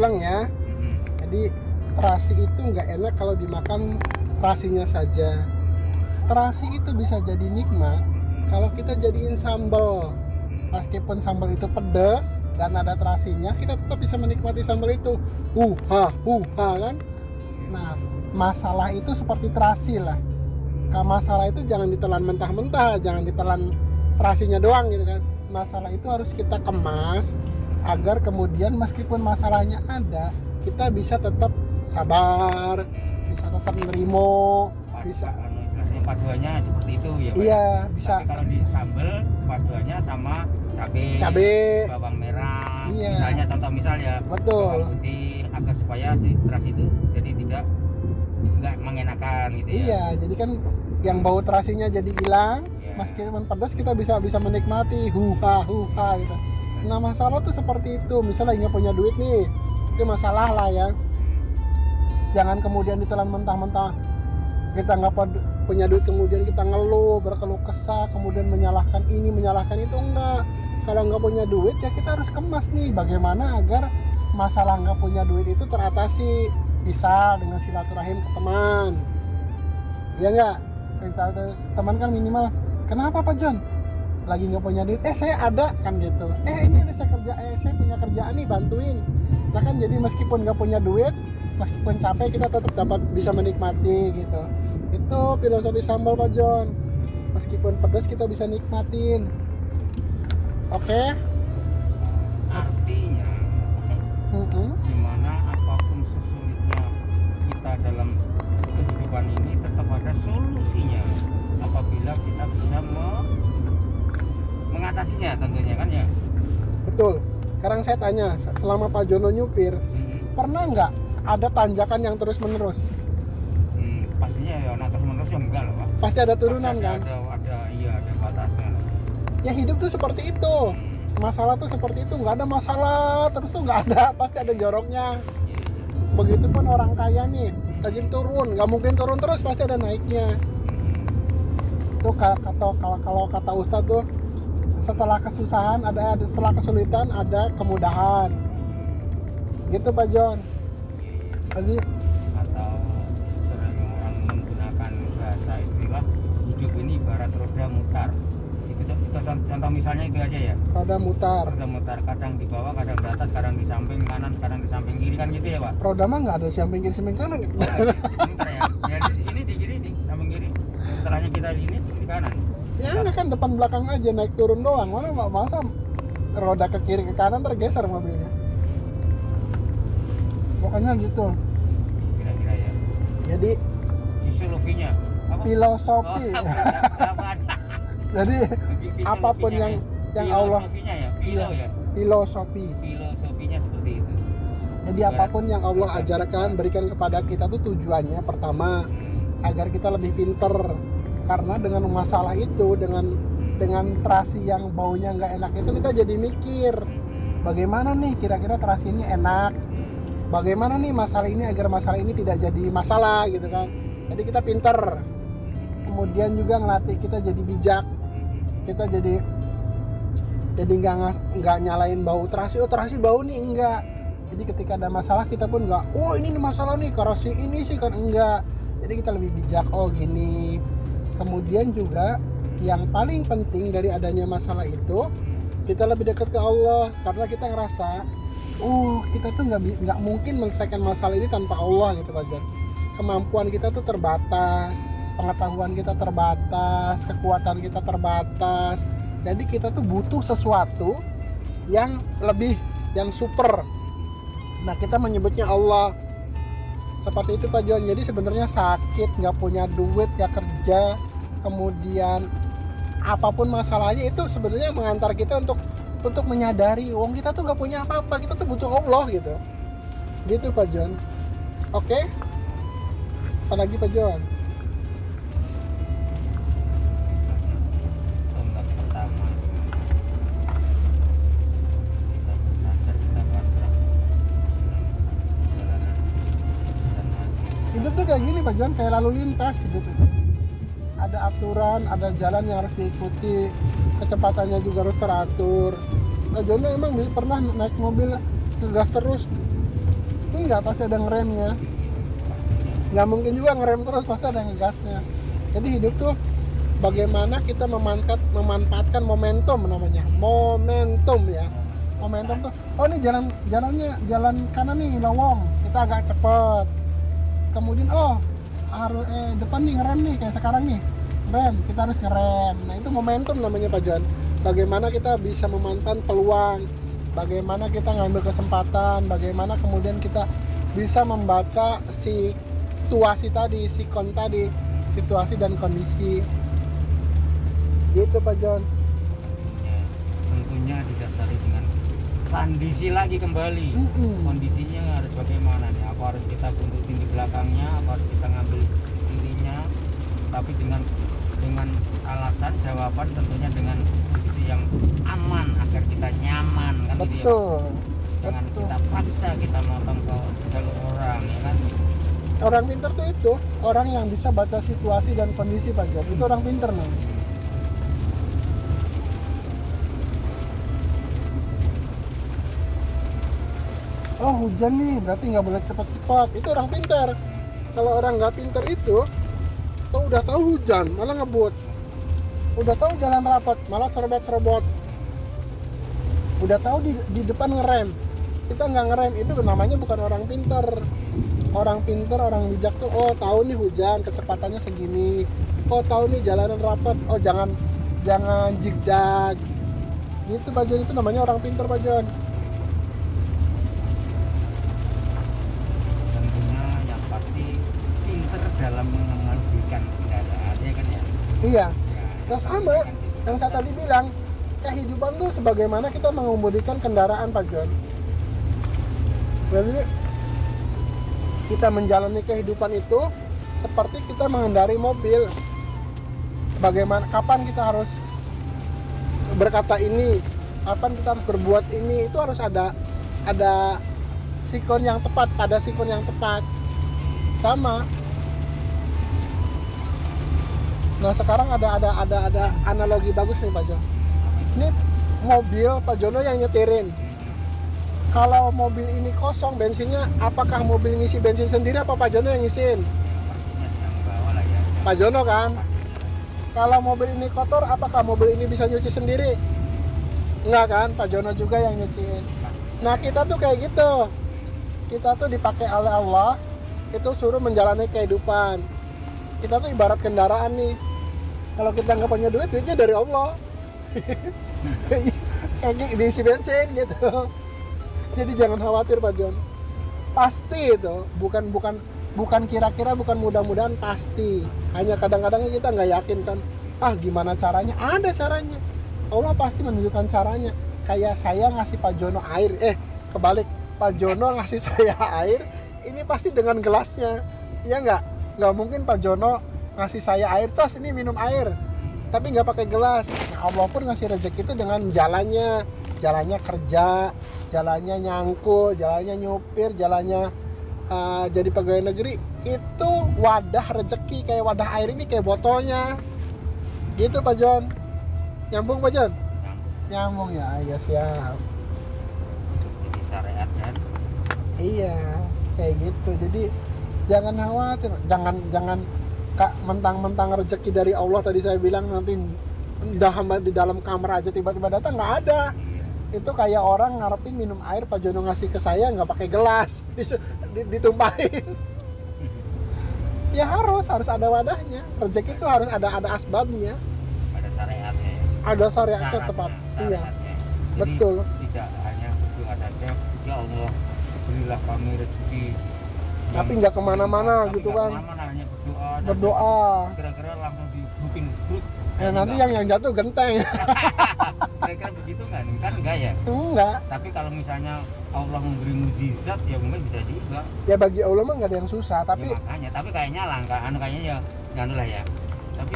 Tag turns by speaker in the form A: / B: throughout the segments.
A: ulang ya. Jadi terasi itu nggak enak kalau dimakan terasinya saja. Terasi itu bisa jadi nikmat kalau kita jadiin sambal. Meskipun sambal itu pedas dan ada terasinya, kita tetap bisa menikmati sambal itu. Kan. Nah, masalah itu seperti terasi lah. Masalah itu jangan ditelan mentah-mentah, jangan ditelan terasinya doang gitu kan. Masalah itu harus kita kemas agar kemudian meskipun masalahnya ada, kita bisa tetap sabar, bisa tetap nerimo, bisa
B: paduannya seperti itu ya Pak?
A: Iya, bisa.
B: Tapi kalau di sambal paduannya sama cabai, bawang merah,
A: iya.
B: Misalnya contoh misal ya,
A: betul,
B: bawang putih agar supaya si terasi itu jadi nggak mengenakan gitu ya.
A: Iya, jadi kan yang bau terasinya jadi hilang, meskipun pedas kita bisa menikmati gitu. Nah, masalah tuh seperti itu. Misalnya nggak punya duit nih, itu masalah lah ya. Jangan kemudian ditelan mentah-mentah. Kita nggak punya duit kemudian kita ngeluh, berkeluh kesah, kemudian menyalahkan ini, menyalahkan itu. Enggak. Kalau nggak punya duit ya kita harus kemas nih. Bagaimana agar masalah nggak punya duit itu teratasi? Bisa dengan silaturahim ke teman. Ya nggak? Teman kan minimal. Kenapa Pak John? Lagi nggak punya duit? Saya ada kan gitu. Ini ada saya punya kerjaan nih, bantuin. Nah kan jadi meskipun nggak punya duit, meskipun capek kita tetap dapat bisa menikmati gitu. Itu filosofi sambal Pak John. Meskipun pedas kita bisa nikmatin. Oke?
B: Artinya gimana apapun sesulitnya kita dalam kehidupan ini tetap ada solusinya apabila kita bisa mengatasinya tentunya kan ya.
A: Betul. Sekarang saya tanya, selama Pak Jono nyupir, pernah nggak ada tanjakan yang terus menerus?
B: Pastinya ya, terus menerus ya enggak loh Pak.
A: Pasti ada turunan
B: pasti
A: kan?
B: Ada batasnya.
A: Ya hidup tuh seperti itu. Masalah tuh seperti itu, nggak ada masalah terus tuh nggak ada, pasti ada joroknya. Begitupun orang kaya nih, lagi turun, nggak mungkin turun terus, pasti ada naiknya. Tuh kalau kata Ustadz tuh, setelah kesusahan setelah kesulitan ada kemudahan. Gitu Pak John. Lagi
B: atau sering orang menggunakan bahasa istilah hidup ini ibarat roda mutar. Itu contoh misalnya itu aja ya.
A: Roda mutar,
B: kadang di bawah, kadang di atas, kadang di samping kanan, kadang di samping kiri kan gitu ya Pak.
A: roda mah nggak ada samping kiri samping kanan.
B: Mutar ya. Ya di sini di kiri, di samping kiri. Setelahnya kita di ini di kanan.
A: Ya nggak kan depan belakang aja, naik turun doang. Mana masa roda ke kiri ke kanan tergeser mobilnya. Pokoknya gitu.
B: Kira-kira ya.
A: Jadi
B: Filosofinya apa?
A: filosofi. Jadi apapun yang Allah
B: filosofinya seperti itu.
A: Jadi apapun yang Allah ajarkan, berikan kepada kita tuh tujuannya pertama agar kita lebih pinter. Karena dengan masalah itu, dengan terasi yang baunya nggak enak itu, kita jadi mikir bagaimana nih kira-kira terasi ini enak, bagaimana nih masalah ini agar masalah ini tidak jadi masalah gitu kan. Jadi kita pinter. Kemudian juga ngelatih kita jadi bijak. Kita jadi nggak nyalain bau terasi. Terasi bau nih, enggak. Jadi ketika ada masalah kita pun nggak, ini nih masalah nih karena si ini sih kan, enggak. Jadi kita lebih bijak, gini. Kemudian juga yang paling penting dari adanya masalah itu, kita lebih dekat ke Allah karena kita ngerasa kita tuh nggak mungkin menyelesaikan masalah ini tanpa Allah gitu Pak Jan. Kemampuan kita tuh terbatas, pengetahuan kita terbatas, kekuatan kita terbatas. Jadi kita tuh butuh sesuatu yang lebih, yang super. Nah kita menyebutnya Allah. Seperti itu Pak John. Jadi sebenarnya sakit, nggak punya duit, nggak kerja, kemudian apapun masalahnya itu sebenarnya mengantar kita untuk menyadari kita tuh nggak punya apa-apa, kita tuh butuh Allah gitu. Gitu Pak John. Oke? Apa lagi Pak John? Hidup tuh kayak gini Pak John, kayak lalu lintas gitu tuh. Ada aturan, ada jalan yang harus diikuti, kecepatannya juga harus teratur. Nah John emang pernah naik mobil ngegas terus, Enggak, pasti ada ngeremnya. Nggak mungkin juga ngerem terus, pasti ada ngegasnya. Jadi hidup tuh bagaimana kita memanfaatkan momentum namanya. Momentum ya. Momentum tuh, oh ini jalan kanan nih lowong, kita agak cepet. Kemudian harus depan nih ngerem nih, kayak sekarang nih rem, kita harus ngerem. Nah itu momentum namanya Pak John. Bagaimana kita bisa memanfaatkan peluang, bagaimana kita ngambil kesempatan, bagaimana kemudian kita bisa membaca situasi tadi, sikon tadi, situasi dan kondisi. Gitu Pak John.
B: Ya, tentunya didasari dengan kondisi lagi kembali. Kondisinya harus bagaimana nih? Apa harus kita buntutin di belakangnya, apa harus kita ngambil kirinya, tapi dengan alasan jawaban tentunya dengan kondisi yang aman agar kita nyaman kan.
A: Betul.
B: Jangan kita paksa kita motong ke jalur orang ya kan.
A: Orang pintar tuh itu orang yang bisa baca situasi dan kondisi Pak John. Itu orang pintar nih. Oh hujan nih, berarti nggak boleh cepat-cepat. Itu orang pintar. Kalau orang nggak pintar itu, tuh udah tahu hujan, malah ngebut. Udah tahu jalan rapat, malah serobot-serobot. Udah tahu di depan ngerem, kita nggak ngerem. Itu namanya bukan orang pintar. Orang pintar, orang bijak tuh, oh tahu nih hujan, kecepatannya segini. Oh tahu nih jalanan rapat, oh jangan zigzag. Gitu Pak John, itu namanya orang pintar Pak John.
B: Dalam mengemudikan kendaraan ya kan ya.
A: Iya. Nah sama yang saya tadi bilang, kehidupan tuh sebagaimana kita mengemudikan kendaraan Pak John. Jadi kita menjalani kehidupan itu seperti kita mengendari mobil. Bagaimana, kapan kita harus berkata ini, kapan kita harus berbuat ini, itu harus ada sikon yang tepat, pada sikon yang tepat. Sama. Nah sekarang ada analogi bagus nih Pak Jono. Ini mobil Pak Jono yang nyetirin. Kalau mobil ini kosong bensinnya, apakah mobil ngisi bensin sendiri apa Pak Jono yang ngisiin? Pak Jono kan. Kalau mobil ini kotor, apakah mobil ini bisa nyuci sendiri? Enggak kan, Pak Jono juga yang nyuciin. Nah kita tuh kayak gitu. Kita tuh dipakai oleh Allah, itu suruh menjalani kehidupan. Kita tuh ibarat kendaraan nih. Kalau kita nggak punya duit, duitnya dari Allah. Kayak diisi bensin gitu. Jadi jangan khawatir Pak Jon. Pasti itu, bukan kira-kira, bukan mudah-mudahan, pasti. Hanya kadang-kadang kita nggak yakin kan. Gimana caranya? Ada caranya. Allah pasti menunjukkan caranya. Kayak saya ngasih Pak Jono air, kebalik. Pak Jono ngasih saya air, ini pasti dengan gelasnya. Iya nggak mungkin Pak Jono ngasih saya air, terus ini minum air, tapi nggak pakai gelas. Nah, Allah pun ngasih rezeki itu dengan jalannya kerja, jalannya nyangkul, jalannya nyupir, jalannya jadi pegawai negeri. Itu wadah rezeki, kayak wadah air ini kayak botolnya. Gitu Pak Jon. Nyambung Pak Jon? Nyambung ya, iya siap.
B: Jadi syariat kan? Iya,
A: kayak gitu. Jadi jangan khawatir, jangan mentang-mentang rezeki dari Allah tadi saya bilang nanti udah di dalam kamar aja tiba-tiba datang, nggak ada. Itu kayak orang ngarepin minum air, Pak Jono ngasih ke saya nggak pakai gelas, ditumpahin. Ya harus ada wadahnya. Rezeki itu harus ada asbabnya.
B: Ada syariatnya.
A: Ada syariatnya tepat. Iya.
B: Jadi,
A: betul.
B: Tidak hanya berdoa saja, ya Allah berilah kami rezeki.
A: Tapi nggak kemana-mana gitu kan.
B: Kemana-mana, hanya berdoa.
A: Berdoa.
B: Kira-kira langsung dibukin grup.
A: Nanti yang jatuh genteng.
B: Kira-kira begitu kan enggak ya?
A: Enggak.
B: Tapi kalau misalnya Allah memberi mukjizat ya mungkin bisa juga.
A: Ya bagi Allah mah nggak ada yang susah, tapi
B: ya, makanya, tapi kayaknya langka, kayaknya ya lah ya. Tapi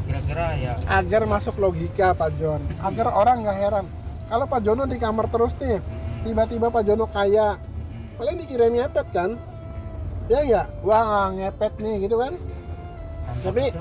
B: kira-kira ya
A: agar masuk logika Pak Jon, agar orang nggak heran. Kalau Pak Jono di kamar terus nih, tiba-tiba Pak Jono kaya, paling dikirain ngepet kan? Ya nggak? Wah ngepet nih gitu kan? Tapi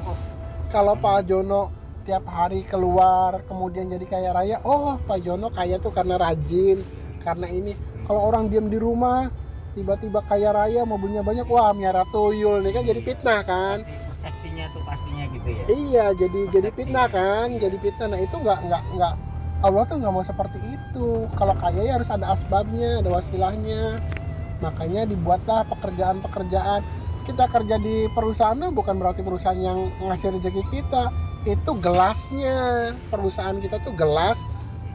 A: kalau Pak Jono tiap hari keluar kemudian jadi kaya raya, oh Pak Jono kaya tuh karena rajin, karena ini. Kalau orang diam di rumah tiba-tiba kaya raya mobilnya banyak, wah miara tuyul nih kan, jadi fitnah kan.
B: Persepsinya tuh pastinya gitu ya.
A: Iya, jadi fitnah kan, jadi fitnah. Nah itu nggak Allah tuh nggak mau seperti itu. Kalau kaya ya harus ada asbabnya, ada wasilahnya. Makanya dibuatlah pekerjaan-pekerjaan. Kita kerja di perusahaan tuh bukan berarti perusahaan yang ngasih rezeki kita. Itu gelasnya, perusahaan kita tuh gelas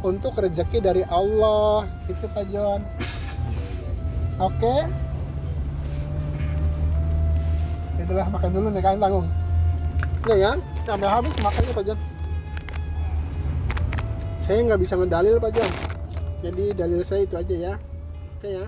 A: untuk rezeki dari Allah. Itu Pak John. Oke. Itulah, makan dulu nih, kalian tanggung. Ya, sampai habis makannya Pak John. Saya nggak bisa ngedalil Pak John. Jadi dalil saya itu aja ya. Oke ya.